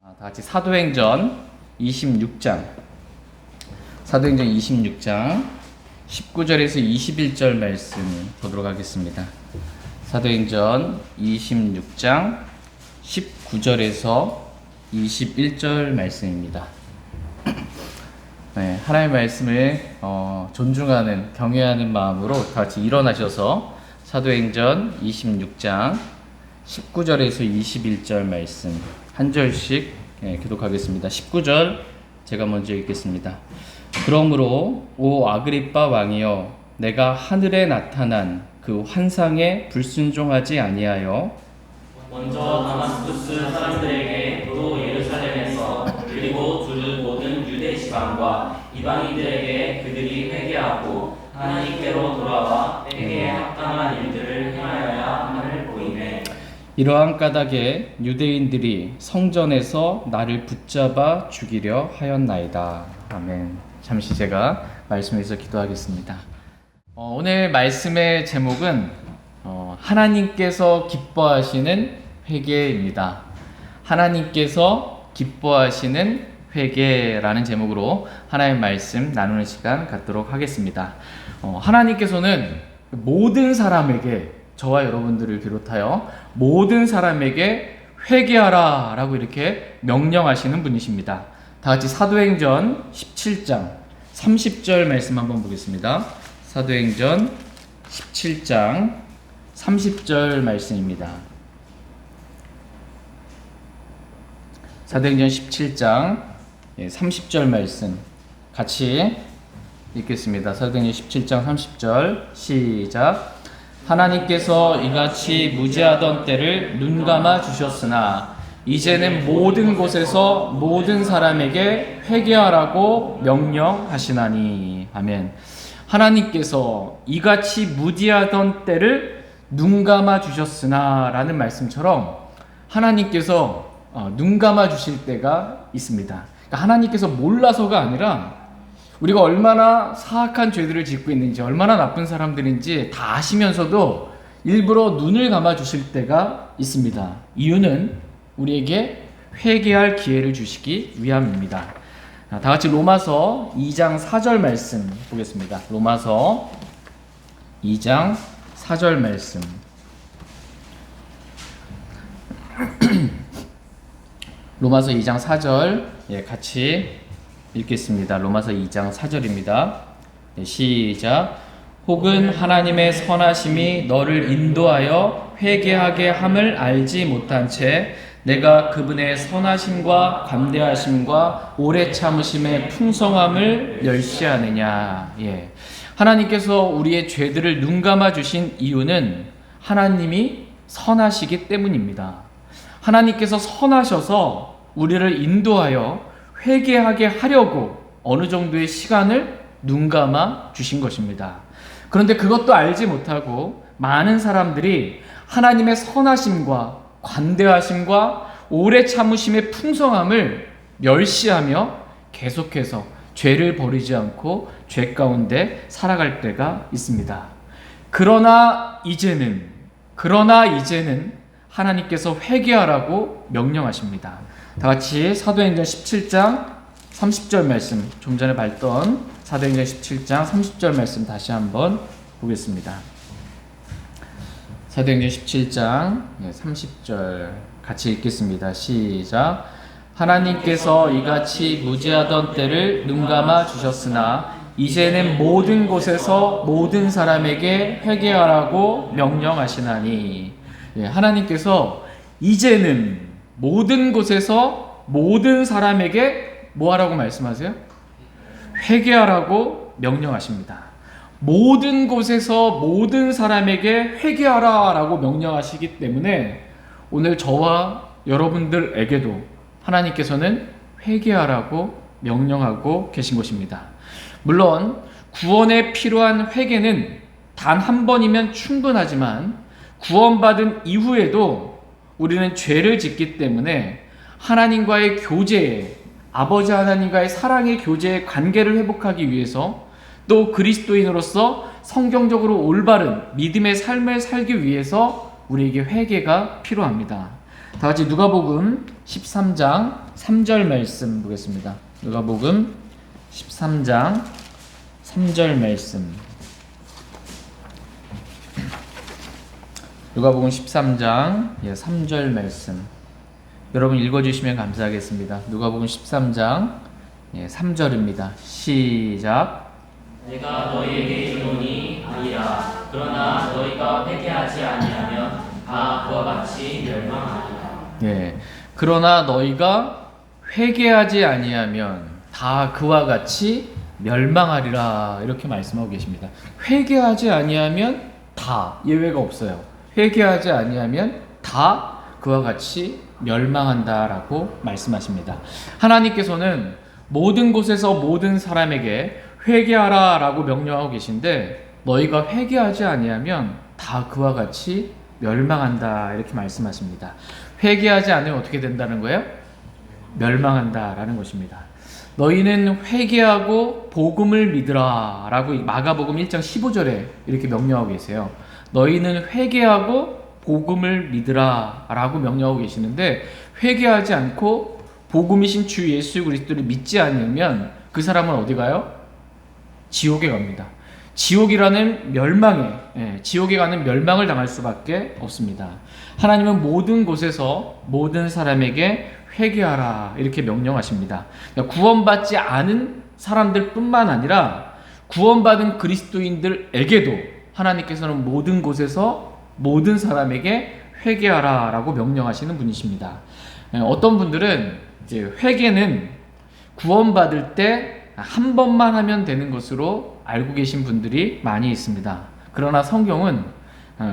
다 같이 사도행전 26장 19절에서 21절 말씀 보도록 하겠습니다. 사도행전 26장 19절에서 21절 말씀입니다. 네, 하나님의 말씀을 존중하는, 경외하는 마음으로 다 같이 일어나셔서 사도행전 26장 19절에서 21절 말씀 한 절씩 기록하겠습니다. 19절 제가 먼저 읽겠습니다. 그러므로 오 아그리빠 왕이여, 내가 하늘에 나타난 그 환상에 불순종하지 아니하여 먼저 다마스쿠스 사람들에게 또 예루살렘에서 그리고 두루 모든 유대 지방과 이방인들에게 그들이 회개하고 하나님께로 돌아와 회개에 합당한 일들을 행하여야 함을 보이네. 이러한 까닭에 유대인들이 성전에서 나를 붙잡아 죽이려 하였나이다. 아멘. 잠시 제가 말씀에서 기도하겠습니다. 오늘 말씀의 제목은 하나님께서 기뻐하시는 회개입니다. 하나님께서 기뻐하시는 회개라는 제목으로 하나님의 말씀 나누는 시간 갖도록 하겠습니다. 하나님께서는 모든 사람에게, 저와 여러분들을 비롯하여 모든 사람에게 회개하라 라고 이렇게 명령하시는 분이십니다. 다 같이 사도행전 17장 30절 말씀 한번 보겠습니다. 사도행전 17장 30절 말씀입니다. 사도행전 17장 30절 말씀 같이 읽겠습니다. 사도행전 17장 30절 시작. 하나님께서 이같이 무지하던 때를 눈감아 주셨으나 이제는 모든 곳에서 모든 사람에게 회개하라고 명령하시나니. 아멘. 하나님께서 이같이 무지하던 때를 눈감아 주셨으나 라는 말씀처럼 하나님께서 눈감아 주실 때가 있습니다. 그러니까 하나님께서 몰라서가 아니라 우리가 얼마나 사악한 죄들을 짓고 있는지, 얼마나 나쁜 사람들인지 다 아시면서도 일부러 눈을 감아 주실 때가 있습니다. 이유는 우리에게 회개할 기회를 주시기 위함입니다. 다 같이 로마서 2장 4절 말씀 보겠습니다. 로마서 2장 4절 말씀. 로마서 2장 4절 같이 읽겠습니다. 로마서 2장 4절입니다. 시작. 혹은 하나님의 선하심이 너를 인도하여 회개하게 함을 알지 못한 채 내가 그분의 선하심과 관대하심과 오래 참으심의 풍성함을 멸시하느냐. 하나님께서 우리의 죄들을 눈감아 주신 이유는 하나님이 선하시기 때문입니다. 하나님께서 선하셔서 우리를 인도하여 회개하게 하려고 어느 정도의 시간을 눈감아 주신 것입니다. 그런데 그것도 알지 못하고 많은 사람들이 하나님의 선하심과 관대하심과 오래 참으심의 풍성함을 멸시하며 계속해서 죄를 버리지 않고 죄 가운데 살아갈 때가 있습니다. 그러나 이제는 하나님께서 회개하라고 명령하십니다. 다 같이 사도행전 17장 30절 말씀, 좀 전에 봤던 사도행전 17장 30절 말씀 다시 한번 보겠습니다. 사도행전 17장 30절 같이 읽겠습니다. 시작. 하나님께서 이같이 무지하던 때를 눈감아 주셨으나 이제는 모든 곳에서 모든 사람에게 회개하라고 명령하시나니. 하나님께서 이제는 모든 곳에서 모든 사람에게 뭐 하라고 말씀하세요? 회개하라고 명령하십니다. 모든 곳에서 모든 사람에게 회개하라 라고 명령하시기 때문에 오늘 저와 여러분들에게도 하나님께서는 회개하라고 명령하고 계신 것입니다. 물론 구원에 필요한 회개는 단 한 번이면 충분하지만 구원받은 이후에도 우리는 죄를 짓기 때문에 하나님과의 교제에, 아버지 하나님과의 사랑의 교제의 관계를 회복하기 위해서, 또 그리스도인으로서 성경적으로 올바른 믿음의 삶을 살기 위해서 우리에게 회개가 필요합니다. 다 같이 누가복음 13장 3절 말씀 보겠습니다. 누가복음 13장 3절 말씀. 누가복음 13장 3절 말씀. 여러분 읽어주시면 감사하겠습니다. 누가복음 13장 3절입니다. 시작. 내가 너희에게 이르노니 아니라 그러나 너희가 회개하지 아니하면 다 그와 같이 멸망하리라. 예. 그러나 너희가 회개하지 아니하면 다 그와 같이 멸망하리라 이렇게 말씀하고 계십니다. 회개하지 아니하면 다 예외가 없어요. 회개하지 아니하면 다 그와 같이 멸망한다라고 말씀하십니다. 하나님께서는 모든 곳에서 모든 사람에게 회개하라라고 명령하고 계신데 너희가 회개하지 아니하면 다 그와 같이 멸망한다 이렇게 말씀하십니다. 회개하지 않으면 어떻게 된다는 거예요? 멸망한다라는 것입니다. 너희는 회개하고 복음을 믿으라 라고 마가복음 1장 15절에 이렇게 명령하고 계세요. 너희는 회개하고 복음을 믿으라 라고 명령하고 계시는데 회개하지 않고 복음이신 주 예수 그리스도를 믿지 않으면 그 사람은 어디 가요? 지옥에 갑니다. 지옥이라는 지옥에 가는 멸망을 당할 수밖에 없습니다. 하나님은 모든 곳에서 모든 사람에게 회개하라 이렇게 명령하십니다. 구원받지 않은 사람들뿐만 아니라 구원받은 그리스도인들에게도 하나님께서는 모든 곳에서 모든 사람에게 회개하라 라고 명령하시는 분이십니다. 어떤 분들은 이제 회개는 구원받을 때 한 번만 하면 되는 것으로 알고 계신 분들이 많이 있습니다. 그러나 성경은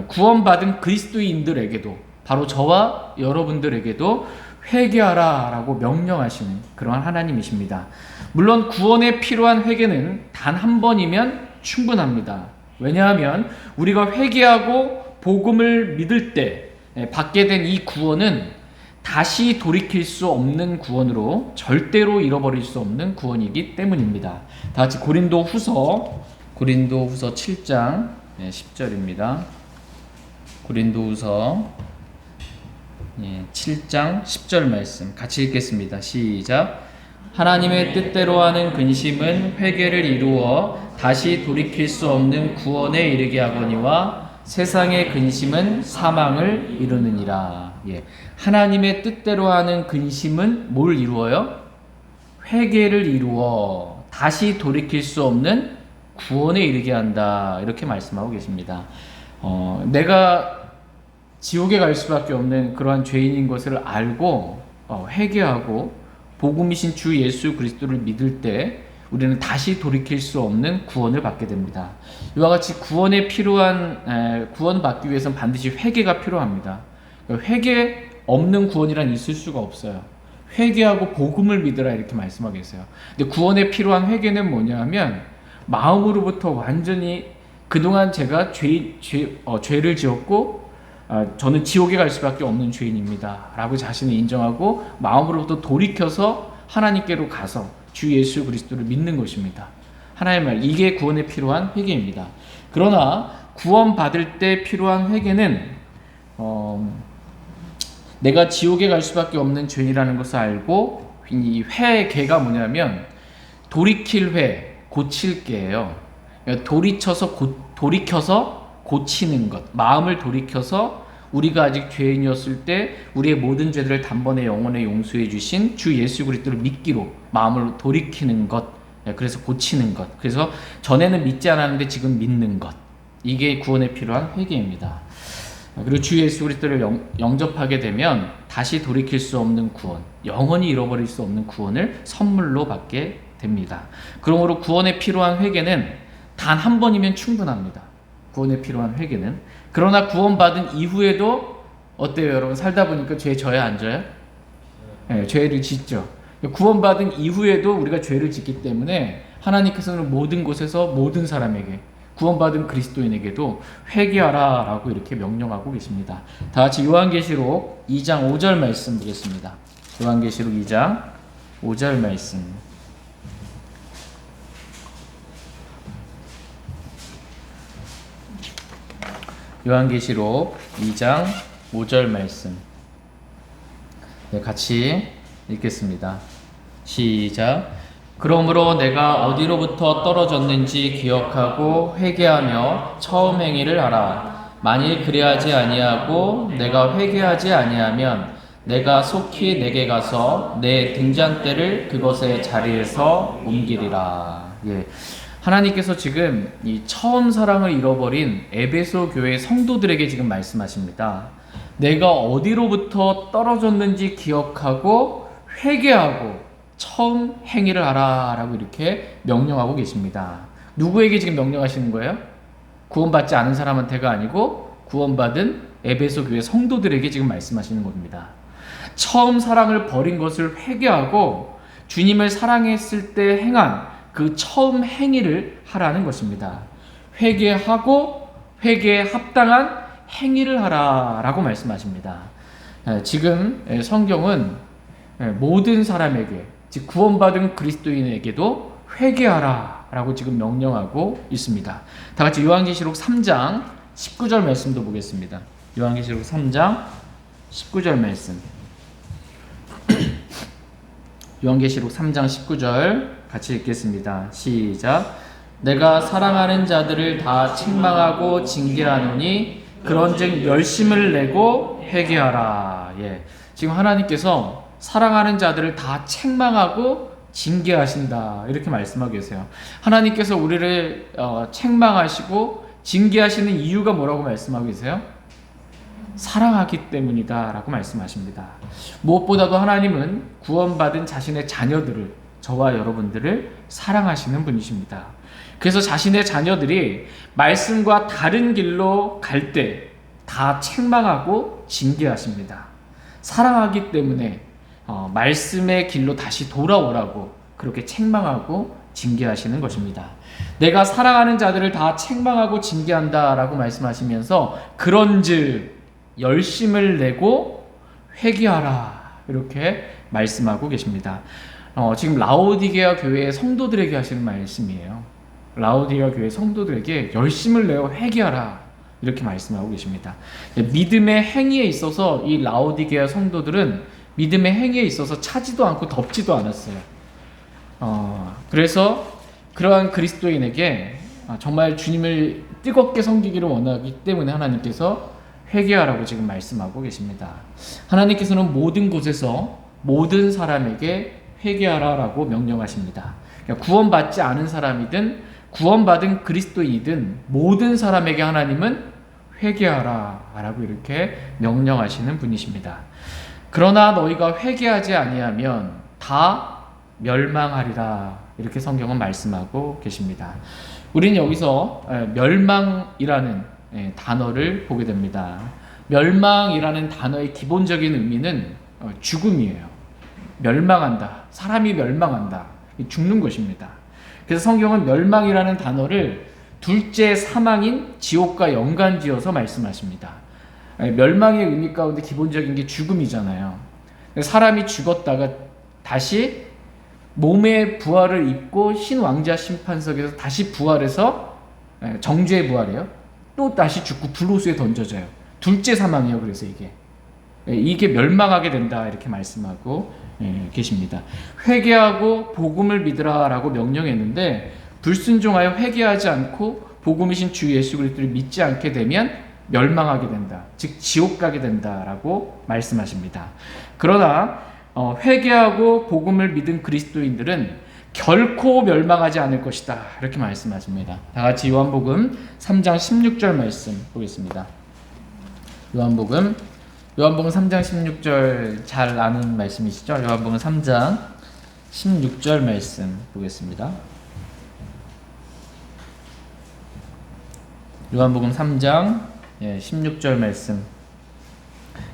구원받은 그리스도인들에게도 바로 저와 여러분들에게도 회개하라 라고 명령하시는 그러한 하나님이십니다. 물론 구원에 필요한 회개는 단 한 번이면 충분합니다. 왜냐하면 우리가 회개하고 복음을 믿을 때 받게 된 이 구원은 다시 돌이킬 수 없는 구원으로 절대로 잃어버릴 수 없는 구원이기 때문입니다. 다 같이 고린도후서 7장 10절입니다. 고린도후서 7장 10절 말씀 같이 읽겠습니다. 시작. 하나님의 뜻대로 하는 근심은 회개를 이루어 다시 돌이킬 수 없는 구원에 이르게 하거니와 세상의 근심은 사망을 이루느니라. 하나님의 뜻대로 하는 근심은 뭘 이루어요? 회개를 이루어 다시 돌이킬 수 없는 구원에 이르게 한다 이렇게 말씀하고 계십니다. 내가 지옥에 갈 수밖에 없는 그러한 죄인인 것을 알고 회개하고 복음이신 주 예수 그리스도를 믿을 때 우리는 다시 돌이킬 수 없는 구원을 받게 됩니다. 이와 같이 구원에 필요한 구원받기 위해서는 반드시 회개가 필요합니다. 회개 없는 구원이란 있을 수가 없어요. 회개하고 복음을 믿으라 이렇게 말씀하고 계세요. 근데 구원에 필요한 회개는 뭐냐 하면 마음으로부터 완전히 그동안 제가 죄를 지었고 저는 지옥에 갈 수밖에 없는 죄인입니다 라고 자신을 인정하고 마음으로부터 돌이켜서 하나님께로 가서 주 예수 그리스도를 믿는 것입니다. 하나님의 말, 이게 구원에 필요한 회개입니다. 그러나 구원받을 때 필요한 회개는 내가 지옥에 갈 수밖에 없는 죄인이라는 것을 알고 이 회개가 뭐냐면 돌이킬 회, 고칠 게예요. 돌이켜서 고치는 것, 마음을 돌이켜서 우리가 아직 죄인이었을 때 우리의 모든 죄들을 단번에 영원에 용서해 주신 주 예수 그리스도를 믿기로 마음을 돌이키는 것, 그래서 고치는 것, 그래서 전에는 믿지 않았는데 지금 믿는 것, 이게 구원에 필요한 회개입니다. 그리고 주 예수 그리스도를 영접하게 되면 다시 돌이킬 수 없는 구원, 영원히 잃어버릴 수 없는 구원을 선물로 받게 됩니다. 그러므로 구원에 필요한 회개는 단 한 번이면 충분합니다. 구원에 필요한 회개는. 그러나 구원받은 이후에도 어때요 여러분? 살다 보니까 죄 져요 안 져요? 네, 죄를 짓죠. 구원받은 이후에도 우리가 죄를 짓기 때문에 하나님께서는 모든 곳에서 모든 사람에게 구원받은 그리스도인에게도 회개하라 라고 이렇게 명령하고 계십니다. 다 같이 요한계시록 2장 5절 말씀 보겠습니다. 요한계시록 2장 5절 말씀. 요한계시록 2장 5절 말씀. 네, 같이 읽겠습니다. 시작. 그러므로 내가 어디로부터 떨어졌는지 기억하고 회개하며 처음 행위를 하라. 만일 그리하지 아니하고 내가 회개하지 아니하면 내가 속히 내게 가서 내 등잔대를 그것의 자리에서 옮기리라. 예. 하나님께서 지금 이 처음 사랑을 잃어버린 에베소 교회 성도들에게 지금 말씀하십니다. 내가 어디로부터 떨어졌는지 기억하고 회개하고 처음 행위를 하라라고 이렇게 명령하고 계십니다. 누구에게 지금 명령하시는 거예요? 구원받지 않은 사람한테가 아니고 구원받은 에베소 교회 성도들에게 지금 말씀하시는 겁니다. 처음 사랑을 버린 것을 회개하고 주님을 사랑했을 때 행한 그 처음 행위를 하라는 것입니다. 회개하고 회개에 합당한 행위를 하라라고 말씀하십니다. 지금 성경은 모든 사람에게, 즉 구원받은 그리스도인에게도 회개하라라고 지금 명령하고 있습니다. 다 같이 요한계시록 3장 19절 말씀도 보겠습니다. 요한계시록 3장 19절 말씀. 요한계시록 3장 19절 같이 읽겠습니다. 시작. 내가 사랑하는 자들을 다 책망하고 징계하노니 그런즉 열심을 내고 회개하라. 예. 지금 하나님께서 사랑하는 자들을 다 책망하고 징계하신다 이렇게 말씀하고 계세요. 하나님께서 우리를 책망하시고 징계하시는 이유가 뭐라고 말씀하고 계세요? 사랑하기 때문이다 라고 말씀하십니다. 무엇보다도 하나님은 구원받은 자신의 자녀들을, 저와 여러분들을 사랑하시는 분이십니다. 그래서 자신의 자녀들이 말씀과 다른 길로 갈 때 다 책망하고 징계하십니다. 사랑하기 때문에 말씀의 길로 다시 돌아오라고 그렇게 책망하고 징계하시는 것입니다. 내가 사랑하는 자들을 다 책망하고 징계한다 라고 말씀하시면서 그런즉 열심을 내고 회개하라 이렇게 말씀하고 계십니다. 지금 라오디게아 교회의 성도들에게 하시는 말씀이에요. 라오디게아 교회 성도들에게 열심을 내어 회개하라 이렇게 말씀하고 계십니다. 믿음의 행위에 있어서 이 라오디게아 성도들은 믿음의 행위에 있어서 차지도 않고 덥지도 않았어요. 그래서 그러한 그리스도인에게 정말 주님을 뜨겁게 섬기기를 원하기 때문에 하나님께서 회개하라고 지금 말씀하고 계십니다. 하나님께서는 모든 곳에서 모든 사람에게 회개하라라고 명령하십니다. 그러니까 구원받지 않은 사람이든 구원받은 그리스도인이든 모든 사람에게 하나님은 회개하라라고 이렇게 명령하시는 분이십니다. 그러나 너희가 회개하지 아니하면 다 멸망하리라 이렇게 성경은 말씀하고 계십니다. 우리는 여기서 멸망이라는 단어를 보게 됩니다. 멸망이라는 단어의 기본적인 의미는 죽음이에요. 멸망한다. 사람이 멸망한다. 죽는 것입니다. 그래서 성경은 멸망이라는 단어를 둘째 사망인 지옥과 연관지어서 말씀하십니다. 멸망의 의미 가운데 기본적인 게 죽음이잖아요. 사람이 죽었다가 다시 몸의 부활을 입고 신왕자 심판석에서 다시 부활해서 정죄의 부활이에요. 또 다시 죽고 불로수에 던져져요. 둘째 사망이에요. 그래서 이게 멸망하게 된다 이렇게 말씀하고 계십니다. 회개하고 복음을 믿으라라고 명령했는데 불순종하여 회개하지 않고 복음이신 주 예수 그리스도를 믿지 않게 되면 멸망하게 된다. 즉 지옥 가게 된다라고 말씀하십니다. 그러나 회개하고 복음을 믿은 그리스도인들은 결코 멸망하지 않을 것이다. 이렇게 말씀하십니다. 다 같이 요한복음 3장 16절 말씀 보겠습니다. 요한복음 3장 16절 잘 아는 말씀이시죠? 요한복음 3장 16절 말씀 보겠습니다. 요한복음 3장 16절 말씀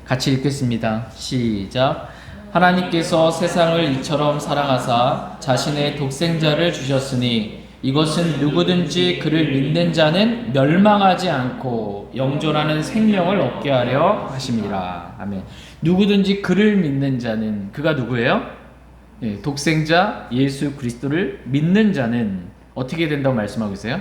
같이 읽겠습니다. 시작. 하나님께서 세상을 이처럼 사랑하사 자신의 독생자를 주셨으니 이것은 누구든지 그를 믿는 자는 멸망하지 않고 영존하는 생명을 얻게 하려 하심이라. 아멘. 누구든지 그를 믿는 자는, 그가 누구예요? 독생자 예수 그리스도를 믿는 자는 어떻게 된다고 말씀하고 있어요?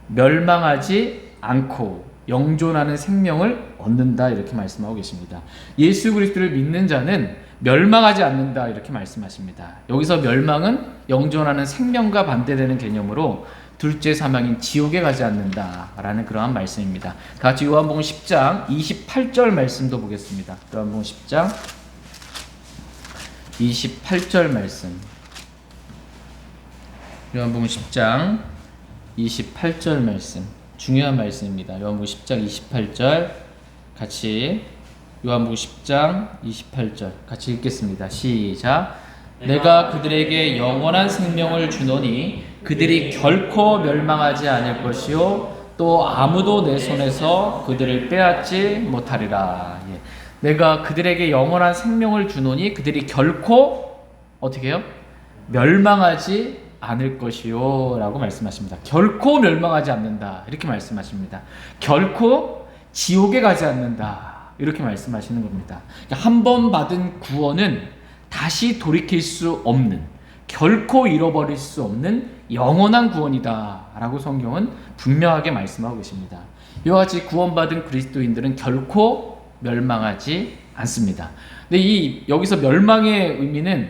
멸망하지 않고 영존하는 생명을 얻는다 이렇게 말씀하고 계십니다. 예수 그리스도를 믿는 자는 멸망하지 않는다 이렇게 말씀하십니다. 여기서 멸망은 영존하는 생명과 반대되는 개념으로 둘째 사망인 지옥에 가지 않는다라는 그러한 말씀입니다. 다 같이 요한복음 10장 28절 말씀도 보겠습니다. 요한복음 10장 28절 말씀. 요한복음 10장 28절 말씀. 중요한 말씀입니다. 요한복음 10장 28절 같이 요한복음 10장 28절 같이 읽겠습니다. 시작. 내가 그들에게 영원한 생명을 주노니 그들이 결코 멸망하지 않을 것이요 또 아무도 내 손에서 그들을 빼앗지 못하리라. 예. 내가 그들에게 영원한 생명을 주노니 그들이 결코 어떻게 해요? 멸망하지 않을 것이요 라고 말씀하십니다. 결코 멸망하지 않는다 이렇게 말씀하십니다. 결코 지옥에 가지 않는다 이렇게 말씀하시는 겁니다. 한 번 받은 구원은 다시 돌이킬 수 없는, 결코 잃어버릴 수 없는 영원한 구원이다 라고 성경은 분명하게 말씀하고 계십니다. 이와 같이 구원받은 그리스도인들은 결코 멸망하지 않습니다. 근데 여기서 멸망의 의미는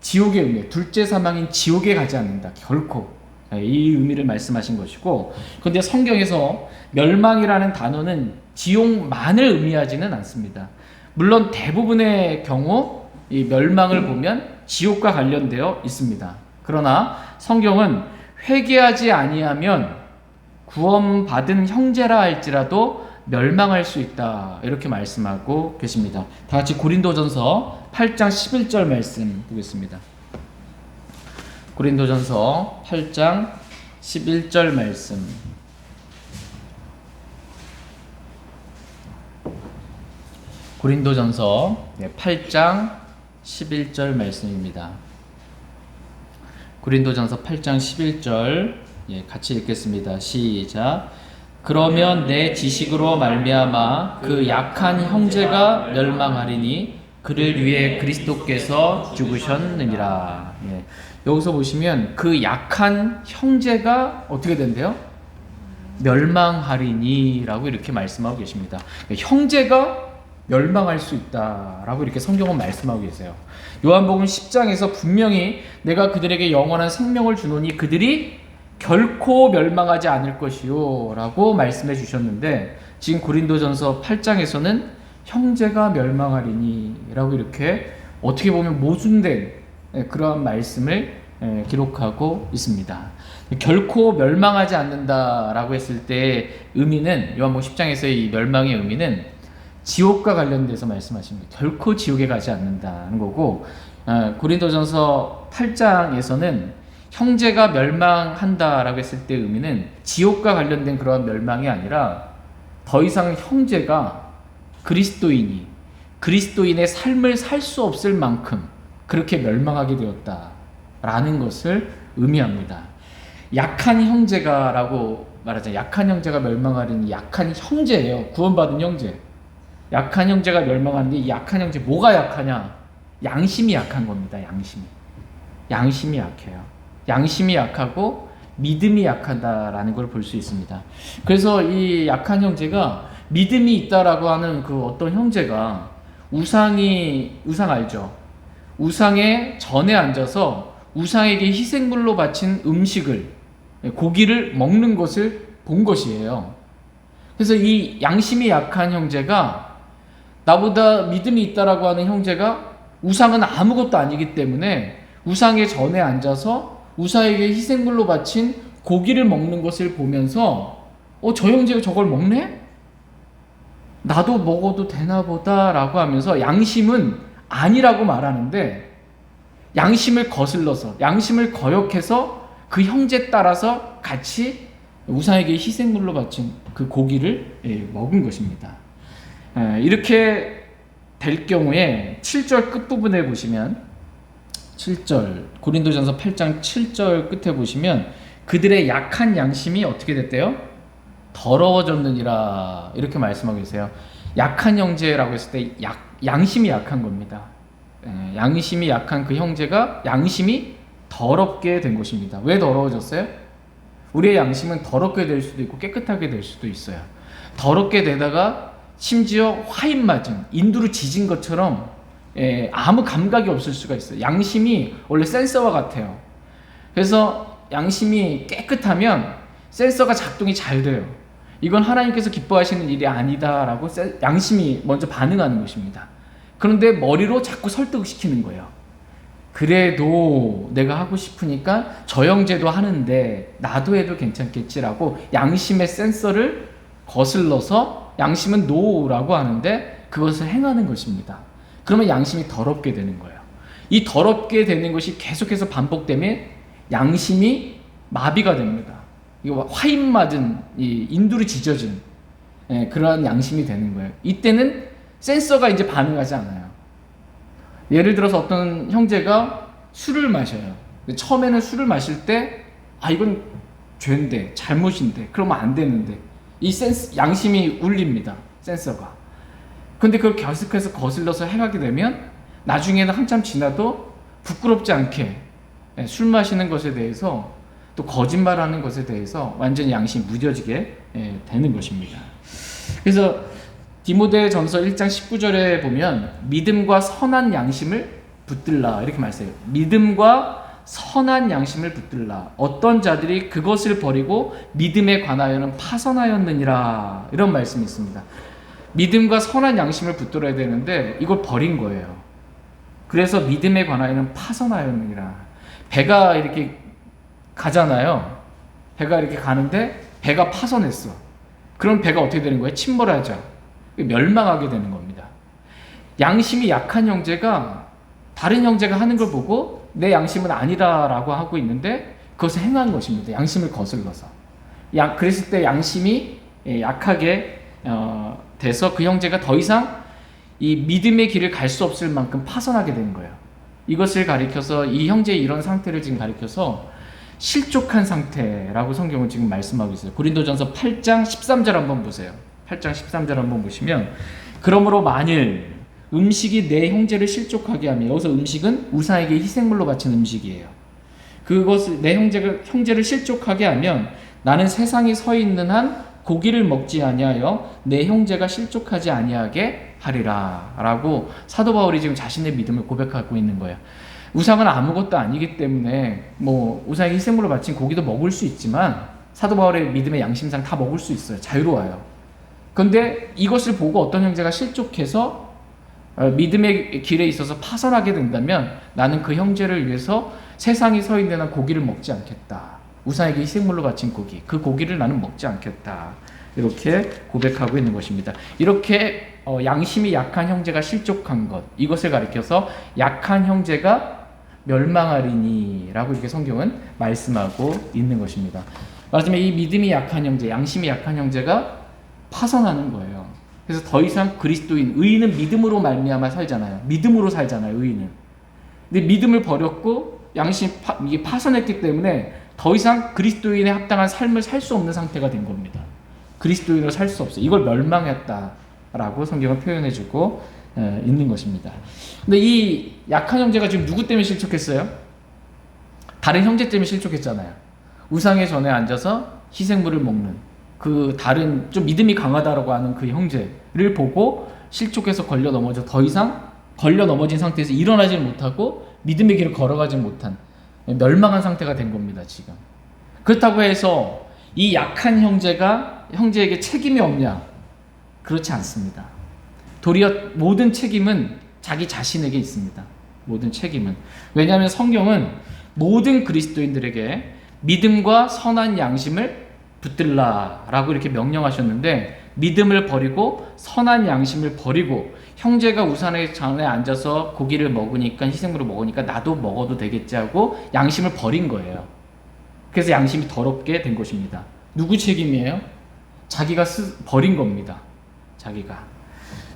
지옥의 의미, 둘째 사망인 지옥에 가지 않는다. 결코. 이 의미를 말씀하신 것이고, 그런데 성경에서 멸망이라는 단어는 지옥만을 의미하지는 않습니다. 물론 대부분의 경우 이 멸망을 보면 지옥과 관련되어 있습니다. 그러나 성경은 회개하지 아니하면 구원받은 형제라 할지라도 멸망할 수 있다 이렇게 말씀하고 계십니다. 다 같이 고린도전서 8장 11절 말씀 보겠습니다. 고린도전서 8장 11절 말씀. 고린도전서 8장 11절 말씀입니다. 고린도전서 8장 11절 같이 읽겠습니다. 시작. 그러면 내 지식으로 말미암아 그 약한 형제가 멸망하리니 그를 위해 그리스도께서 죽으셨느니라. 여기서 보시면 그 약한 형제가 어떻게 된대요? 멸망하리니 라고 이렇게 말씀하고 계십니다. 형제가 멸망할 수 있다라고 이렇게 성경은 말씀하고 계세요. 요한복음 10장에서 분명히 내가 그들에게 영원한 생명을 주노니 그들이 결코 멸망하지 않을 것이요 라고 말씀해 주셨는데, 지금 고린도전서 8장에서는 형제가 멸망하리니 라고 이렇게 어떻게 보면 모순된 그러한 말씀을 기록하고 있습니다. 결코 멸망하지 않는다라고 했을 때 의미는, 요한복음 10장에서의 이 멸망의 의미는 지옥과 관련돼서 말씀하십니다. 결코 지옥에 가지 않는다는 거고, 고린도전서 8장에서는 형제가 멸망한다라고 했을 때 의미는 지옥과 관련된 그러한 멸망이 아니라 더 이상 형제가 그리스도인의 삶을 살 수 없을 만큼 그렇게 멸망하게 되었다라는 것을 의미합니다. 약한 형제가라고 말하자. 약한 형제가 멸망하리니 약한 형제예요. 구원받은 형제. 약한 형제가 멸망하는데 이 약한 형제 뭐가 약하냐? 양심이 약한 겁니다. 양심이 약해요. 양심이 약하고 믿음이 약하다라는 걸 볼 수 있습니다. 그래서 이 약한 형제가 믿음이 있다라고 하는 그 어떤 형제가 우상 알죠? 우상의 전에 앉아서 우상에게 희생물로 바친 고기를 먹는 것을 본 것이에요. 그래서 이 양심이 약한 형제가, 나보다 믿음이 있다라고 하는 형제가 우상은 아무것도 아니기 때문에 우상의 전에 앉아서 우상에게 희생물로 바친 고기를 먹는 것을 보면서 저 형제가 저걸 먹네? 나도 먹어도 되나 보다 라고 하면서 양심은 아니라고 말하는데, 양심을 거슬러서, 양심을 거역해서 그 형제 따라서 같이 우상에게 희생물로 바친 그 고기를 먹은 것입니다. 이렇게 될 경우에 7절 끝부분에 보시면, 7절 고린도전서 8장 7절 끝에 보시면 그들의 약한 양심이 어떻게 됐대요? 더러워졌느니라 이렇게 말씀하고 계세요. 약한 형제라고 했을 때 양심이 약한 겁니다. 양심이 약한 그 형제가 양심이 더럽게 된 것입니다. 왜 더러워졌어요? 우리의 양심은 더럽게 될 수도 있고 깨끗하게 될 수도 있어요. 더럽게 되다가 심지어 화인 맞은, 인두로 지진 것처럼 아무 감각이 없을 수가 있어요. 양심이 원래 센서와 같아요. 그래서 양심이 깨끗하면 센서가 작동이 잘 돼요. 이건 하나님께서 기뻐하시는 일이 아니다라고 양심이 먼저 반응하는 것입니다. 그런데 머리로 자꾸 설득시키는 거예요. 그래도 내가 하고 싶으니까 저 형제도 하는데 나도 해도 괜찮겠지라고 양심의 센서를 거슬러서 양심은 노라고 하는데 그것을 행하는 것입니다. 그러면 양심이 더럽게 되는 거예요. 이 더럽게 되는 것이 계속해서 반복되면 양심이 마비가 됩니다. 이거 화인 맞은 인두로 지져진 그러한 양심이 되는 거예요. 이때는 센서가 이제 반응하지 않아요. 예를 들어서 어떤 형제가 술을 마셔요. 근데 처음에는 술을 마실 때 이건 죄인데 잘못인데 그러면 안 되는데 이 양심이 울립니다. 센서가. 근데 그걸 계속해서 거슬러서 해가게 되면 나중에는 한참 지나도 부끄럽지 않게 술 마시는 것에 대해서 또 거짓말하는 것에 대해서 완전히 양심이 무뎌지게 되는 것입니다. 그래서 디모데전서 1장 19절에 보면 믿음과 선한 양심을 붙들라 이렇게 말씀해요. 믿음과 선한 양심을 붙들라. 어떤 자들이 그것을 버리고 믿음에 관하여는 파선하였느니라 이런 말씀이 있습니다. 믿음과 선한 양심을 붙들어야 되는데 이걸 버린 거예요. 그래서 믿음에 관하여는 파선하였느니라. 배가 이렇게 가잖아요. 배가 이렇게 가는데 배가 파선했어. 그럼 배가 어떻게 되는 거예요? 침몰하죠. 멸망하게 되는 겁니다. 양심이 약한 형제가 다른 형제가 하는 걸 보고 내 양심은 아니다라고 하고 있는데 그것을 행한 것입니다. 양심을 거슬러서. 그랬을 때 양심이 약하게 돼서 그 형제가 더 이상 이 믿음의 길을 갈 수 없을 만큼 파선하게 되는 거예요. 이것을 가리켜서 이 형제의 이런 상태를 지금 가리켜서 실족한 상태라고 성경은 지금 말씀하고 있어요. 고린도전서 8장 13절 한번 보세요. 8장 13절 한번 보시면 그러므로 만일 음식이 내 형제를 실족하게 하면 여기서 음식은 우상에게 희생물로 바친 음식이에요. 그것을 내 형제를 실족하게 하면 나는 세상이 서 있는 한 고기를 먹지 아니하여 내 형제가 실족하지 아니하게 하리라 라고 사도 바울이 지금 자신의 믿음을 고백하고 있는 거예요. 우상은 아무것도 아니기 때문에 우상에게 희생물로 바친 고기도 먹을 수 있지만 사도 바울의 믿음의 양심상 다 먹을 수 있어요. 자유로워요. 그런데 이것을 보고 어떤 형제가 실족해서 믿음의 길에 있어서 파선하게 된다면 나는 그 형제를 위해서 세상이 서 있는 한 고기를 먹지 않겠다. 우상에게 희생물로 바친 고기, 그 고기를 나는 먹지 않겠다. 이렇게 고백하고 있는 것입니다. 이렇게 양심이 약한 형제가 실족한 것, 이것을 가리켜서 약한 형제가 멸망하리니 라고 이렇게 성경은 말씀하고 있는 것입니다. 말하자면 이 믿음이 약한 형제, 양심이 약한 형제가 파선하는 거예요. 그래서 더 이상 그리스도인, 의인은 믿음으로 말미암아 살잖아요. 믿음으로 살잖아요, 의인은. 근데 믿음을 버렸고 양심이 이게 파선했기 때문에 더 이상 그리스도인에 합당한 삶을 살 수 없는 상태가 된 겁니다. 그리스도인으로 살 수 없어요. 이걸 멸망했다라고 성경은 표현해주고 있는 것입니다. 근데 이 약한 형제가 지금 누구 때문에 실족했어요? 다른 형제 때문에 실족했잖아요. 우상의 전에 앉아서 희생물을 먹는 그 다른 좀 믿음이 강하다라고 하는 그 형제를 보고 실족해서 걸려 넘어져 더 이상 걸려 넘어진 상태에서 일어나지 못하고 믿음의 길을 걸어가지 못한 멸망한 상태가 된 겁니다. 지금. 그렇다고 해서 이 약한 형제가 형제에게 책임이 없냐? 그렇지 않습니다. 도리어 모든 책임은 자기 자신에게 있습니다. 모든 책임은. 왜냐하면 성경은 모든 그리스도인들에게 믿음과 선한 양심을 붙들라라고 이렇게 명령하셨는데 믿음을 버리고 선한 양심을 버리고 형제가 우상의 전에 앉아서 고기를 먹으니까 희생물을 먹으니까 나도 먹어도 되겠지 하고 양심을 버린 거예요. 그래서 양심이 더럽게 된 것입니다. 누구 책임이에요? 자기가 버린 겁니다. 자기가.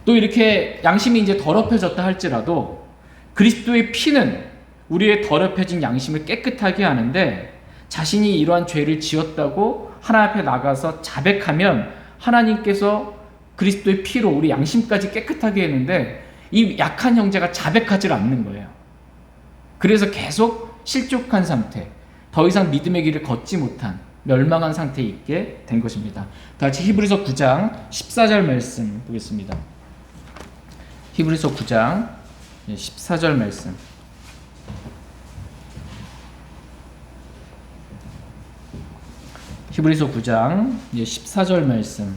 또 이렇게 양심이 이제 더럽혀졌다 할지라도 그리스도의 피는 우리의 더럽혀진 양심을 깨끗하게 하는데 자신이 이러한 죄를 지었다고 하나님 앞에 나가서 자백하면 하나님께서 그리스도의 피로 우리 양심까지 깨끗하게 했는데 이 약한 형제가 자백하지 않는 거예요. 그래서 계속 실족한 상태, 더 이상 믿음의 길을 걷지 못한 멸망한 상태에 있게 된 것입니다. 다 같이 히브리서 9장 14절 말씀 보겠습니다. 히브리서 9장 14절 말씀. 히브리서 9장 14절 말씀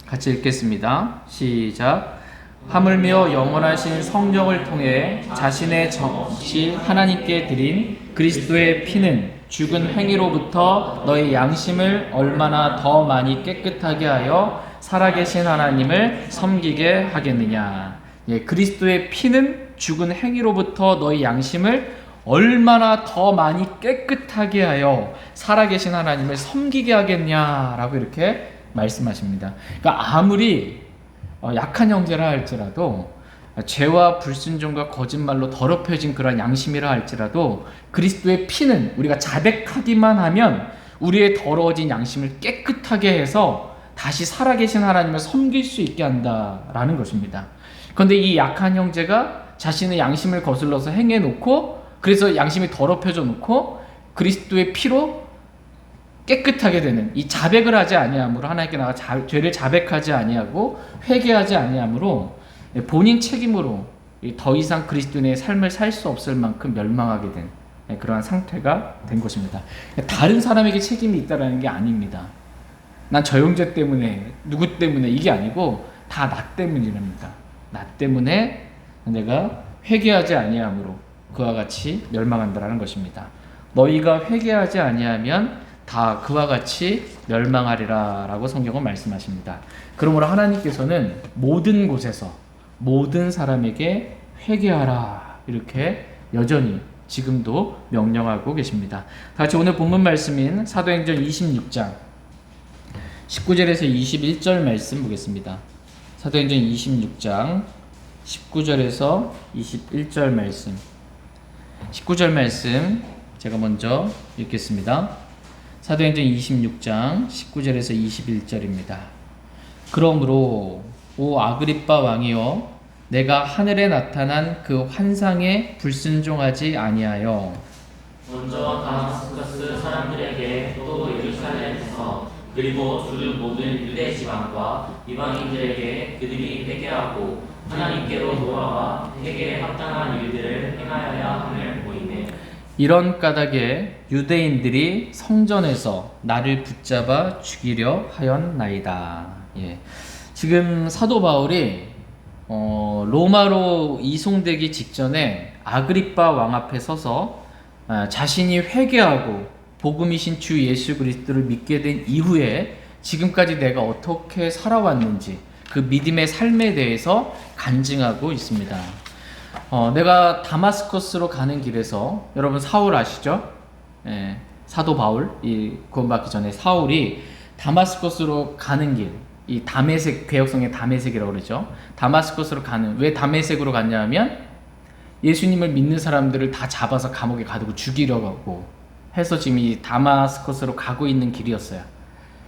같이 읽겠습니다. 시작. 하물며 영원하신 성령을 통해 자신의 정시 하나님께 드린 그리스도의 피는 죽은 행위로부터 너희 양심을 얼마나 더 많이 깨끗하게 하여 살아계신 하나님을 섬기게 하겠느냐. 그리스도의 피는 죽은 행위로부터 너희 양심을 얼마나 더 많이 깨끗하게 하여 살아계신 하나님을 섬기게 하겠냐라고 이렇게 말씀하십니다. 그러니까 아무리 약한 형제라 할지라도, 죄와 불순종과 거짓말로 더럽혀진 그런 양심이라 할지라도, 그리스도의 피는 우리가 자백하기만 하면 우리의 더러워진 양심을 깨끗하게 해서 다시 살아계신 하나님을 섬길 수 있게 한다라는 것입니다. 그런데 이 약한 형제가 자신의 양심을 거슬러서 행해놓고, 그래서 양심이 더럽혀져 놓고 그리스도의 피로 깨끗하게 되는 이 자백을 하지 아니함으로, 하나님께 나가 죄를 자백하지 아니하고 회개하지 아니함으로 본인 책임으로 더 이상 그리스도인의 삶을 살 수 없을 만큼 멸망하게 된 그러한 상태가 된 것입니다. 다른 사람에게 책임이 있다라는 게 아닙니다. 난 저 형제 때문에, 누구 때문에, 이게 아니고 다 나 때문이랍니다. 나 때문에 내가 회개하지 아니함으로 그와 같이 멸망한다라는 것입니다. 너희가 회개하지 아니하면 다 그와 같이 멸망하리라 라고 성경은 말씀하십니다. 그러므로 하나님께서는 모든 곳에서 모든 사람에게 회개하라 이렇게 여전히 지금도 명령하고 계십니다. 같이 오늘 본문 말씀인 사도행전 26장 19절에서 21절 말씀 보겠습니다. 사도행전 26장 19절에서 21절 말씀. 19절 말씀 제가 먼저 읽겠습니다. 사도행전 26장 19절에서 21절입니다. 그러므로 오 아그리빠 왕이여, 내가 하늘에 나타난 그 환상에 불순종하지 아니하여 먼저 다마스커스 사람들에게 또 예루살렘에서 그리고 주 모든 유대 지방과 이방인들에게 그들이 회개하고 하나님께로 돌아와 회개에 합당한 일들을 행하여야 함을 보이네. 이런 까닭에 유대인들이 성전에서 나를 붙잡아 죽이려 하였나이다. 지금 사도 바울이 로마로 이송되기 직전에 아그리빠 왕 앞에 서서 자신이 회개하고 복음이신 주 예수 그리스도를 믿게 된 이후에 지금까지 내가 어떻게 살아왔는지 그 믿음의 삶에 대해서 간증하고 있습니다. 내가 다마스커스로 가는 길에서, 여러분 사울 아시죠? 사도 바울, 구원받기 전에 사울이 다마스커스로 가는 길, 이 다메섹, 개혁성의 다메섹이라고 그러죠. 다마스커스로 가는, 왜 다메섹으로 갔냐면 예수님을 믿는 사람들을 다 잡아서 감옥에 가두고 죽이려고 하고 해서 지금 이 다마스커스로 가고 있는 길이었어요.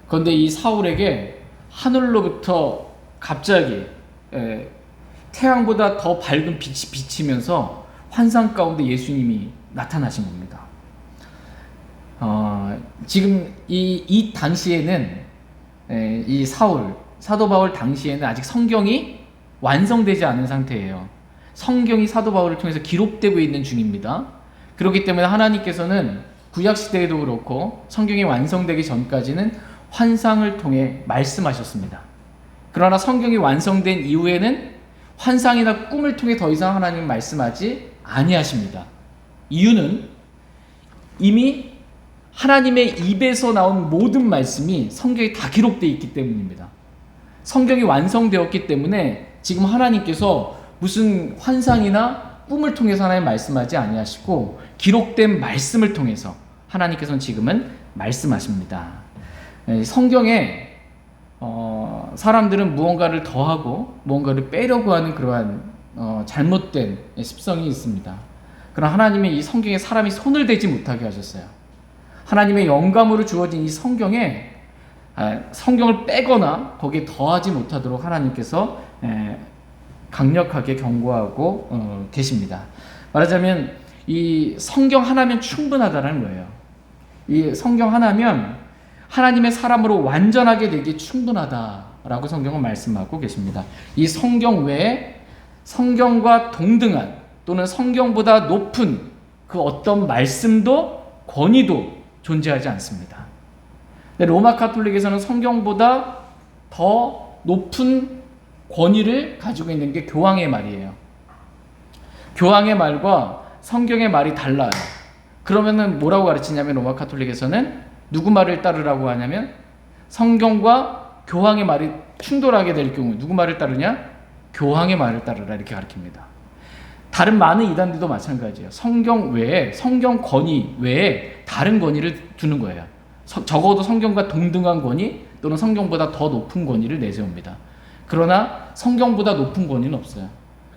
그런데 이 사울에게 하늘로부터 갑자기 태양보다 더 밝은 빛이 비치면서 환상 가운데 예수님이 나타나신 겁니다. 지금 이 당시에는 이 사도 바울 당시에는 아직 성경이 완성되지 않은 상태예요. 성경이 사도 바울을 통해서 기록되고 있는 중입니다. 그렇기 때문에 하나님께서는 구약시대에도 그렇고 성경이 완성되기 전까지는 환상을 통해 말씀하셨습니다. 그러나 성경이 완성된 이후에는 환상이나 꿈을 통해 더 이상 하나님 말씀하지 아니하십니다. 이유는 이미 하나님의 입에서 나온 모든 말씀이 성경에 다 기록되어 있기 때문입니다. 성경이 완성되었기 때문에 지금 하나님께서 무슨 환상이나 꿈을 통해서 하나님 말씀하지 아니하시고 기록된 말씀을 통해서 하나님께서는 지금은 말씀하십니다. 성경에 사람들은 무언가를 더하고 무언가를 빼려고 하는 그러한 잘못된 습성이 있습니다. 그러나 하나님의 이 성경에 사람이 손을 대지 못하게 하셨어요. 하나님의 영감으로 주어진 이 성경에 성경을 빼거나 거기에 더하지 못하도록 하나님께서 강력하게 경고하고 계십니다. 말하자면 이 성경 하나면 충분하다는 거예요. 이 성경 하나면 하나님의 사람으로 완전하게 되기 충분하다라고 성경은 말씀하고 계십니다. 이 성경 외에 성경과 동등한 또는 성경보다 높은 그 어떤 말씀도 권위도 존재하지 않습니다. 근데 로마 가톨릭에서는 성경보다 더 높은 권위를 가지고 있는 게 교황의 말이에요. 교황의 말과 성경의 말이 달라요. 그러면은 뭐라고 가르치냐면 로마 가톨릭에서는 누구 말을 따르라고 하냐면 성경과 교황의 말이 충돌하게 될 경우 누구 말을 따르냐? 교황의 말을 따르라 이렇게 가르칩니다. 다른 많은 이단들도 마찬가지예요. 성경 외에 성경 권위 외에 다른 권위를 두는 거예요. 적어도 성경과 동등한 권위 또는 성경보다 더 높은 권위를 내세웁니다. 그러나 성경보다 높은 권위는 없어요.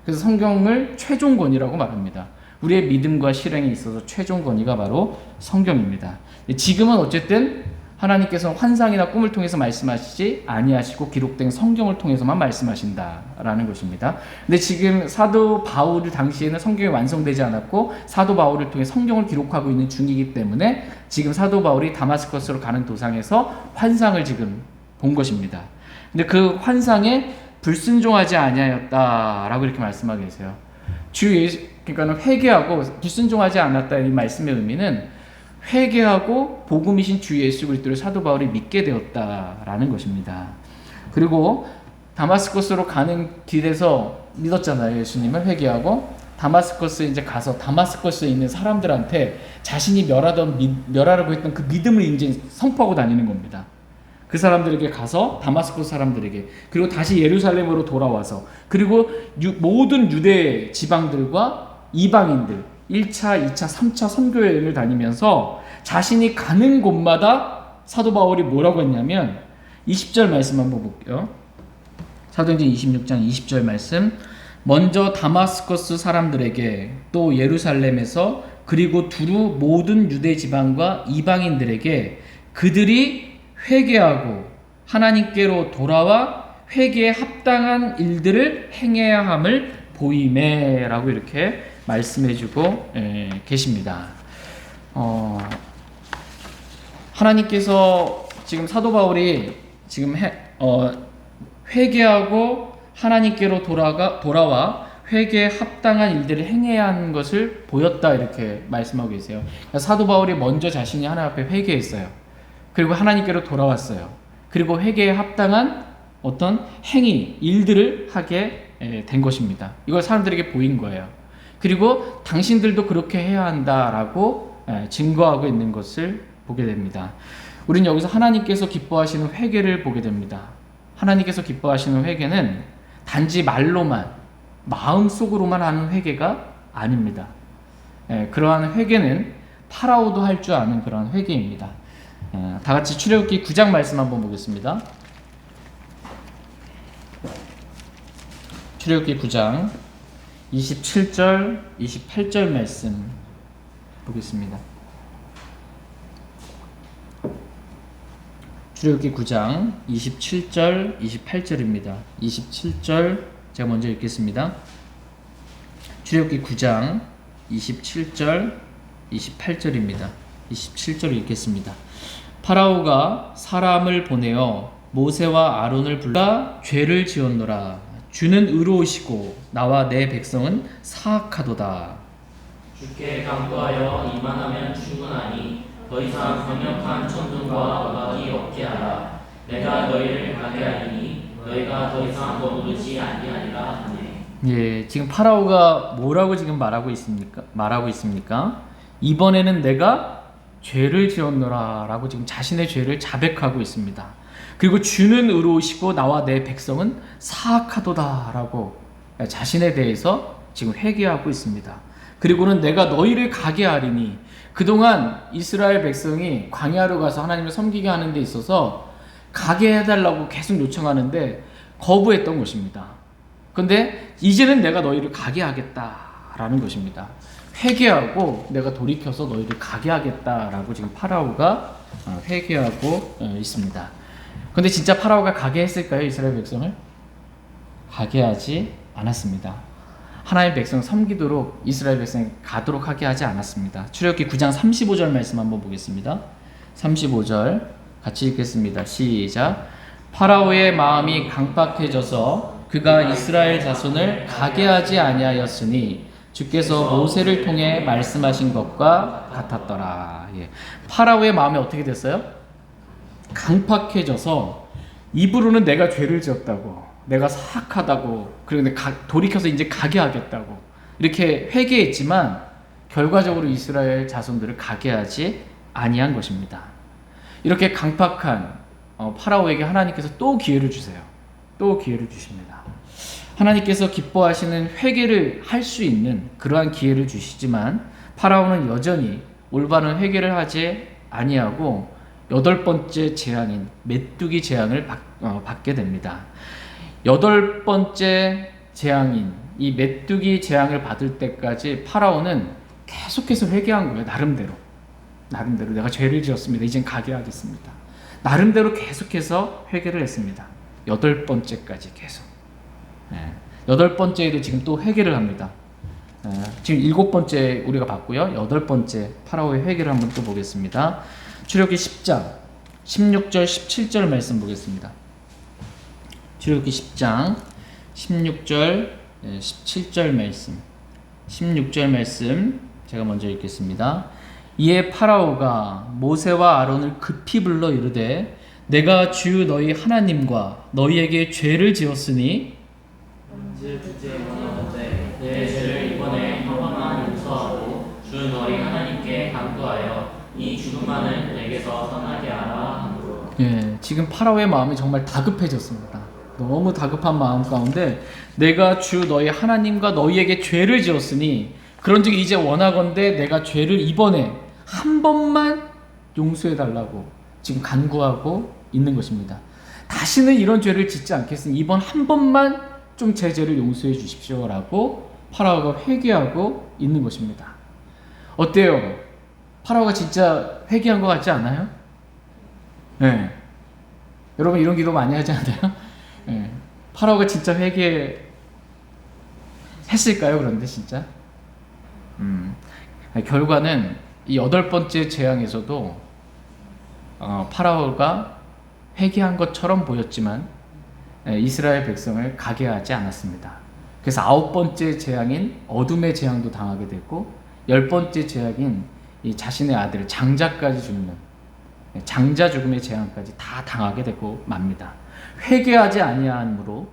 그래서 성경을 최종 권위라고 말합니다. 우리의 믿음과 실행에 있어서 최종 권위가 바로 성경입니다. 지금은 어쨌든 하나님께서 환상이나 꿈을 통해서 말씀하시지 아니하시고 기록된 성경을 통해서만 말씀하신다라는 것입니다. 근데 지금 사도 바울 당시에는 성경이 완성되지 않았고 사도 바울을 통해 성경을 기록하고 있는 중이기 때문에 지금 사도 바울이 다마스커스로 가는 도상에서 환상을 지금 본 것입니다. 근데 그 환상에 불순종하지 아니하였다라고 이렇게 말씀하고 계세요. 그러니까는 회개하고 불순종하지 않았다 이 말씀의 의미는 회개하고 복음이신 주 예수 그리스도를 사도 바울이 믿게 되었다라는 것입니다. 그리고 다마스커스로 가는 길에서 믿었잖아요. 예수님을 회개하고 다마스커스에 이제 가서 다마스커스에 있는 사람들한테 자신이 멸하라고 했던 그 믿음을 이제 선포하고 다니는 겁니다. 그 사람들에게 가서 다마스커스 사람들에게 그리고 다시 예루살렘으로 돌아와서 그리고 모든 유대 지방들과 이방인들 1차, 2차, 3차 선교 여행을 다니면서 자신이 가는 곳마다 사도 바울이 뭐라고 했냐면 20절 말씀 한번 볼게요. 사도행전 26장 20절 말씀. 먼저 다마스커스 사람들에게 또 예루살렘에서 그리고 두루 모든 유대 지방과 이방인들에게 그들이 회개하고 하나님께로 돌아와 회개에 합당한 일들을 행해야 함을 보이매라고 이렇게 말씀해주고 계십니다. 하나님께서 지금 사도 바울이 지금 회개하고 하나님께로 돌아와 회개에 합당한 일들을 행해야 하는 것을 보였다 이렇게 말씀하고 계세요. 그러니까 사도 바울이 먼저 자신이 하나님 앞에 회개했어요. 그리고 하나님께로 돌아왔어요. 그리고 회개에 합당한 어떤 행위, 일들을 하게 된 것입니다. 이걸 사람들에게 보인 거예요. 그리고 당신들도 그렇게 해야 한다라고 증거하고 있는 것을 보게 됩니다. 우리는 여기서 하나님께서 기뻐하시는 회개를 보게 됩니다. 하나님께서 기뻐하시는 회개는 단지 말로만, 마음속으로만 하는 회개가 아닙니다. 그러한 회개는 파라오도 할 줄 아는 그러한 회개입니다. 다 같이 출애굽기 9장 말씀 한번 보겠습니다. 출애굽기 9장 27절, 28절 말씀 보겠습니다. 출애굽기 9장 27절, 28절입니다. 27절 제가 먼저 읽겠습니다. 출애굽기 9장 27절, 28절입니다. 27절 읽겠습니다. 파라오가 사람을 보내어 모세와 아론을 불러 죄를 지었노라. 주는 의로우시고 나와 내 백성은 사악하도다. 주께 강구하여 이만하면 충분하니 더 이상 강력한 천둥과 어박이 없게 하라. 내가 너희를 가게 하리니 너희가 더 이상 머무르지 아니하리라 하네. 예, 지금 파라오가 뭐라고 지금 말하고 있습니까? 이번에는 내가 죄를 지었노라라고 지금 자신의 죄를 자백하고 있습니다. 그리고 주는 의로우시고 나와 내 백성은 사악하도다라고 자신에 대해서 지금 회개하고 있습니다. 그리고는 내가 너희를 가게 하리니 그동안 이스라엘 백성이 광야로 가서 하나님을 섬기게 하는 데 있어서 가게 해달라고 계속 요청하는데 거부했던 것입니다. 그런데 이제는 내가 너희를 가게 하겠다라는 것입니다. 회개하고 내가 돌이켜서 너희를 가게 하겠다라고 지금 파라오가 회개하고 있습니다. 그런데 진짜 파라오가 가게 했을까요? 이스라엘 백성을? 가게 하지 않았습니다. 하나님의 백성 섬기도록 이스라엘 백성이 가도록 하게 하지 않았습니다. 출애굽기 9장 35절 말씀 한번 보겠습니다. 35절 같이 읽겠습니다. 시작. 파라오의 마음이 강팍해져서 그가 이스라엘 자손을 가게 하지 아니하였으니 주께서 모세를 통해 말씀하신 것과 같았더라. 예. 파라오의 마음이 어떻게 됐어요? 강팍해져서 입으로는 내가 죄를 지었다고, 내가 사악하다고, 그리고 돌이켜서 이제 가게 하겠다고 이렇게 회개했지만 결과적으로 이스라엘 자손들을 가게 하지 아니한 것입니다. 이렇게 강팍한 파라오에게 하나님께서 또 기회를 주세요. 또 기회를 주십니다. 하나님께서 기뻐하시는 회개를 할 수 있는 그러한 기회를 주시지만 파라오는 여전히 올바른 회개를 하지 아니하고 8번째 재앙인 메뚜기 재앙을 받게 됩니다. 8번째 재앙인 이 메뚜기 재앙을 받을 때까지 파라오는 계속해서 회개한 거예요. 나름대로 내가 죄를 지었습니다. 이젠 가게 하겠습니다. 나름대로 계속해서 회개를 했습니다. 8번째까지 계속. 8번째에도 지금 또 회개를 합니다. 지금 7번째 우리가 봤고요. 8번째 파라오의 회개를 한번 또 보겠습니다. 출애굽기 10장 16절 17절 말씀 보겠습니다. 출애굽기 10장 16절 17절 말씀 16절 말씀 제가 먼저 읽겠습니다. 이에 파라오가 모세와 아론을 급히 불러 이르되 내가 주 너희 하나님과 너희에게 죄를 지었으니 주제 원하는데 내 죄를 이번에 한 번만 용서하고 주 너희 하나님께 간구하여 이 죽음만을 내게서 떠나게 하라 함으로. 예, 지금 파라오의 마음이 정말 다급해졌습니다. 너무 다급한 마음 가운데 내가 주 너희 하나님과 너희에게 죄를 지었으니 그런즉 이제 원하건대 내가 죄를 이번에 한 번만 용서해 달라고 지금 간구하고 있는 것입니다. 다시는 이런 죄를 짓지 않겠으니 이번 한 번만 좀 제 죄를 용서해 주십시오라고 파라오가 회개하고 있는 것입니다. 어때요? 파라오가 진짜 회개한 것 같지 않아요? 네. 여러분 이런 기도 많이 하지 않아요? 네. 파라오가 진짜 회개했을까요? 그런데 진짜? 결과는 이 8번째 재앙에서도 파라오가 회개한 것처럼 보였지만 이스라엘 백성을 가게 하지 않았습니다. 그래서 9번째 재앙인 어둠의 재앙도 당하게 됐고 10번째 재앙인 이 자신의 아들 장자까지 죽는 장자 죽음의 재앙까지 다 당하게 되고 맙니다. 회개하지 아니함으로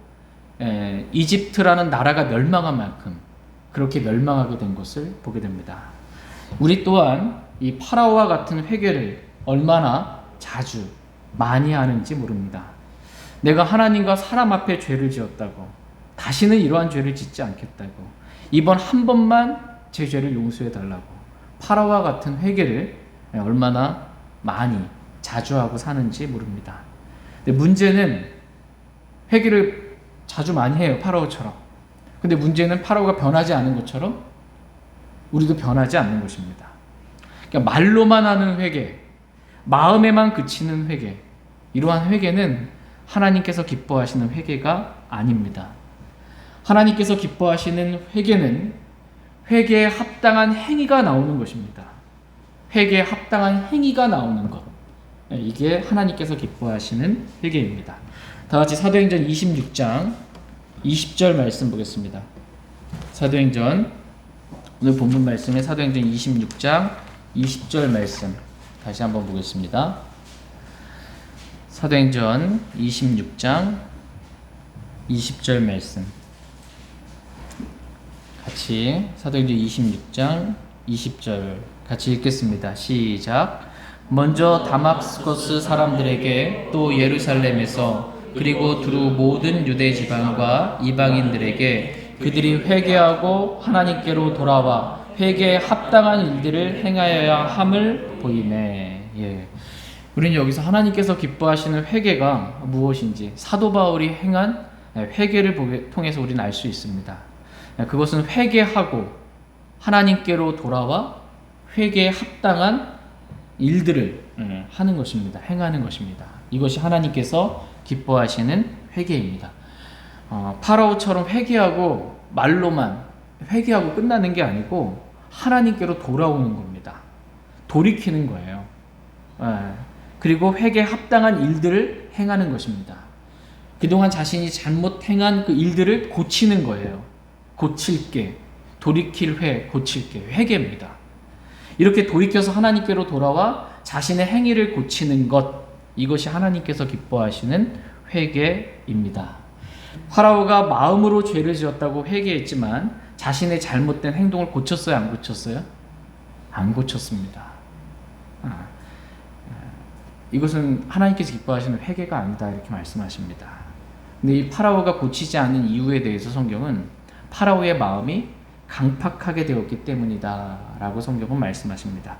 이집트라는 나라가 멸망한 만큼 그렇게 멸망하게 된 것을 보게 됩니다. 우리 또한 이 파라오와 같은 회개를 얼마나 자주 많이 하는지 모릅니다. 내가 하나님과 사람 앞에 죄를 지었다고 다시는 이러한 죄를 짓지 않겠다고 이번 한 번만 제 죄를 용서해 달라고 파라오와 같은 회개를 얼마나 많이 자주 하고 사는지 모릅니다. 근데 문제는 회개를 자주 많이 해요. 파라오처럼. 근데 문제는 파라오가 변하지 않은 것처럼 우리도 변하지 않는 것입니다. 그러니까 말로만 하는 회개, 마음에만 그치는 회개, 이러한 회개는 하나님께서 기뻐하시는 회개가 아닙니다. 하나님께서 기뻐하시는 회개는 회개에 합당한 행위가 나오는 것입니다. 회개에 합당한 행위가 나오는 것. 이게 하나님께서 기뻐하시는 회개입니다. 다 같이 사도행전 26장 20절 말씀 보겠습니다. 사도행전 오늘 본문 말씀에 사도행전 26장 20절 말씀 다시 한번 보겠습니다. 사도행전 26장 20절 말씀 같이 사도행전 26장 20절 같이 읽겠습니다. 시작. 먼저 다마스커스 사람들에게 또 예루살렘에서 그리고 두루 모든 유대 지방과 이방인들에게 그들이 회개하고 하나님께로 돌아와 회개에 합당한 일들을 행하여야 함을 보이네. 예. 우리는 여기서 하나님께서 기뻐하시는 회개가 무엇인지 사도 바울이 행한 회개를 통해서 우리는 알 수 있습니다. 그것은 회개하고 하나님께로 돌아와 회개에 합당한 일들을 하는 것입니다. 행하는 것입니다. 이것이 하나님께서 기뻐하시는 회개입니다. 파라오처럼 회개하고 말로만 회개하고 끝나는 게 아니고 하나님께로 돌아오는 겁니다. 돌이키는 거예요. 그리고 회개에 합당한 일들을 행하는 것입니다. 그동안 자신이 잘못 행한 그 일들을 고치는 거예요. 고칠게, 돌이킬 고칠게, 회개입니다. 이렇게 돌이켜서 하나님께로 돌아와 자신의 행위를 고치는 것, 이것이 하나님께서 기뻐하시는 회개입니다. 파라오가 마음으로 죄를 지었다고 회개했지만 자신의 잘못된 행동을 고쳤어요, 안 고쳤어요? 안 고쳤습니다. 이것은 하나님께서 기뻐하시는 회개가 아니다, 이렇게 말씀하십니다. 근데 이 파라오가 고치지 않은 이유에 대해서 성경은 파라오의 마음이 강팍하게 되었기 때문이다 라고 성경은 말씀하십니다.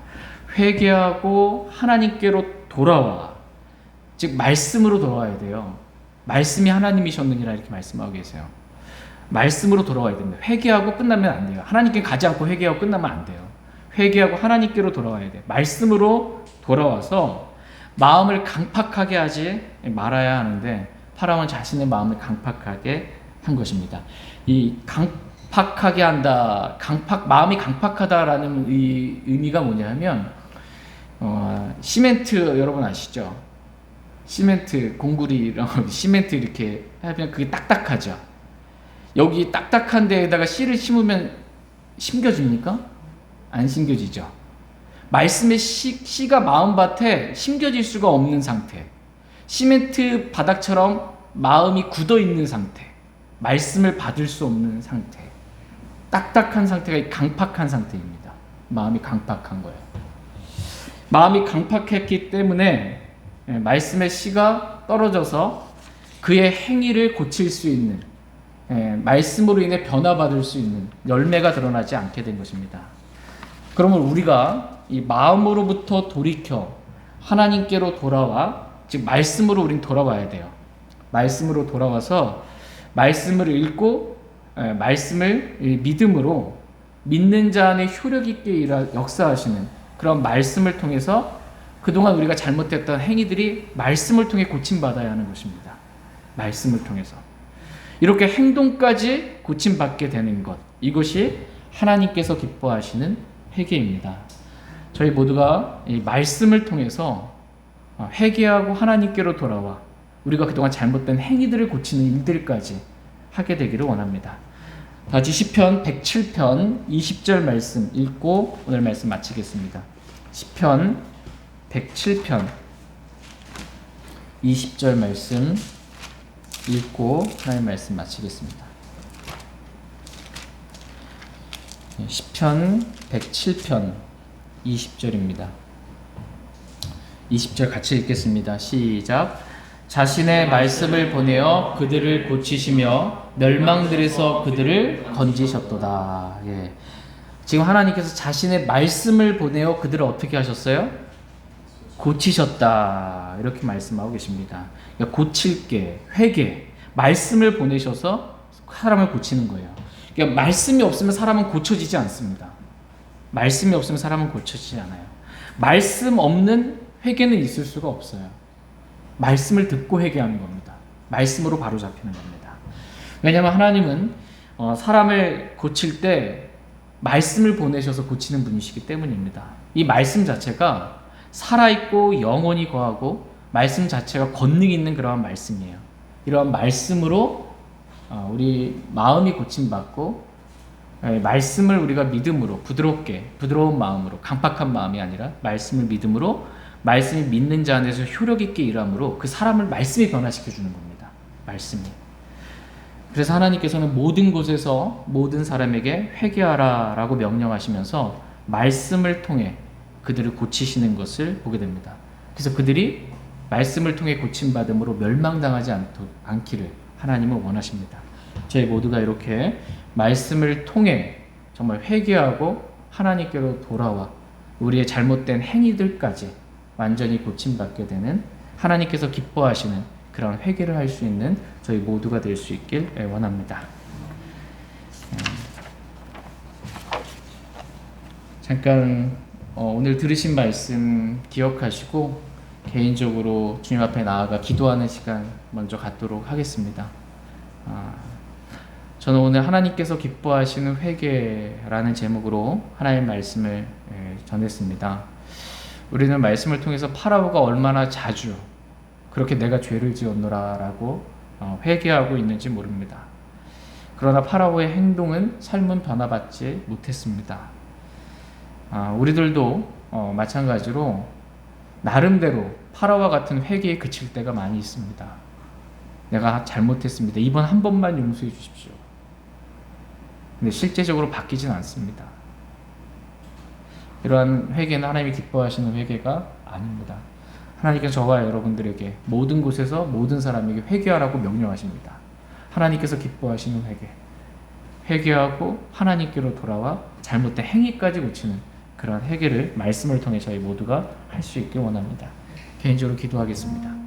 회개하고 하나님께로 돌아와, 즉 말씀으로 돌아와야 돼요. 말씀이 하나님이셨느니라 이렇게 말씀하고 계세요. 말씀으로 돌아와야 됩니다. 회개하고 끝나면 안 돼요. 하나님께 가지 않고 회개하고 끝나면 안 돼요. 회개하고 하나님께로 돌아와야 돼요. 말씀으로 돌아와서 마음을 강팍하게 하지 말아야 하는데 파라오는 자신의 마음을 강팍하게 한 것입니다. 이 강팍하게 한다, 마음이 강팍하다라는 이 의미가 뭐냐면 시멘트 여러분 아시죠? 시멘트 공구리랑 시멘트 이렇게 하면 그게 딱딱하죠. 여기 딱딱한 데에다가 씨를 심으면 심겨집니까? 안 심겨지죠. 말씀의 씨가 마음밭에 심겨질 수가 없는 상태, 시멘트 바닥처럼 마음이 굳어 있는 상태, 말씀을 받을 수 없는 상태, 딱딱한 상태가 강팍한 상태입니다. 마음이 강팍한 거예요. 마음이 강팍했기 때문에 말씀의 씨가 떨어져서 그의 행위를 고칠 수 있는, 말씀으로 인해 변화받을 수 있는 열매가 드러나지 않게 된 것입니다. 그러면 우리가 이 마음으로부터 돌이켜 하나님께로 돌아와, 즉 말씀으로 우린 돌아와야 돼요. 말씀으로 돌아와서 말씀을 읽고 말씀을 믿음으로 믿는 자 안에 효력 있게 역사하시는 그런 말씀을 통해서 그동안 우리가 잘못했던 행위들이 말씀을 통해 고침받아야 하는 것입니다. 말씀을 통해서 이렇게 행동까지 고침받게 되는 것, 이것이 하나님께서 기뻐하시는 회개입니다. 저희 모두가 이 말씀을 통해서 회개하고 하나님께로 돌아와 우리가 그동안 잘못된 행위들을 고치는 일들까지 하게 되기를 원합니다. 다시 시편 107편 20절 말씀 읽고 오늘 말씀 마치겠습니다. 시편 107편 20절 말씀 읽고 하나님 말씀 마치겠습니다. 시편 107편 20절입니다. 20절 같이 읽겠습니다. 시작. 자신의 말씀을 보내어 그들을 고치시며 멸망들에서 그들을 건지셨도다. 예. 지금 하나님께서 자신의 말씀을 보내어 그들을 어떻게 하셨어요? 고치셨다. 이렇게 말씀하고 계십니다. 그러니까 고칠게, 회개, 말씀을 보내셔서 사람을 고치는 거예요. 그러니까 말씀이 없으면 사람은 고쳐지지 않습니다. 말씀이 없으면 사람은 고쳐지지 않아요. 말씀 없는 회개는 있을 수가 없어요. 말씀을 듣고 회개하는 겁니다. 말씀으로 바로 잡히는 겁니다. 왜냐하면 하나님은 사람을 고칠 때 말씀을 보내셔서 고치는 분이시기 때문입니다. 이 말씀 자체가 살아있고 영원히 거하고 말씀 자체가 권능 있는 그러한 말씀이에요. 이러한 말씀으로 우리 마음이 고침받고 말씀을 우리가 믿음으로 부드러운 마음으로, 강팍한 마음이 아니라 말씀을 믿음으로, 말씀이 믿는 자 안에서 효력 있게 일함으로 그 사람을 말씀이 변화시켜 주는 겁니다. 말씀이. 그래서 하나님께서는 모든 곳에서 모든 사람에게 회개하라 라고 명령하시면서 말씀을 통해 그들을 고치시는 것을 보게 됩니다. 그래서 그들이 말씀을 통해 고침받음으로 멸망당하지 않기를 하나님은 원하십니다. 저희 모두가 이렇게 말씀을 통해 정말 회개하고 하나님께로 돌아와 우리의 잘못된 행위들까지 완전히 고침받게 되는, 하나님께서 기뻐하시는 그런 회개를 할 수 있는 저희 모두가 될 수 있길 원합니다. 잠깐 오늘 들으신 말씀 기억하시고 개인적으로 주님 앞에 나아가 기도하는 시간 먼저 갖도록 하겠습니다. 저는 오늘 하나님께서 기뻐하시는 회개라는 제목으로 하나님의 말씀을 전했습니다. 우리는 말씀을 통해서 파라오가 얼마나 자주 그렇게 내가 죄를 지었노라 라고 회개하고 있는지 모릅니다. 그러나 파라오의 행동은 삶은 변화받지 못했습니다. 우리들도 마찬가지로 나름대로 파라오와 같은 회개에 그칠 때가 많이 있습니다. 내가 잘못했습니다. 이번 한 번만 용서해 주십시오. 근데 실제적으로 바뀌진 않습니다. 이러한 회개는 하나님이 기뻐하시는 회개가 아닙니다. 하나님께서 저와 여러분들에게 모든 곳에서 모든 사람에게 회개하라고 명령하십니다. 하나님께서 기뻐하시는 회개. 회개하고 하나님께로 돌아와 잘못된 행위까지 고치는 그런 회개를 말씀을 통해 저희 모두가 할 수 있길 원합니다. 개인적으로 기도하겠습니다.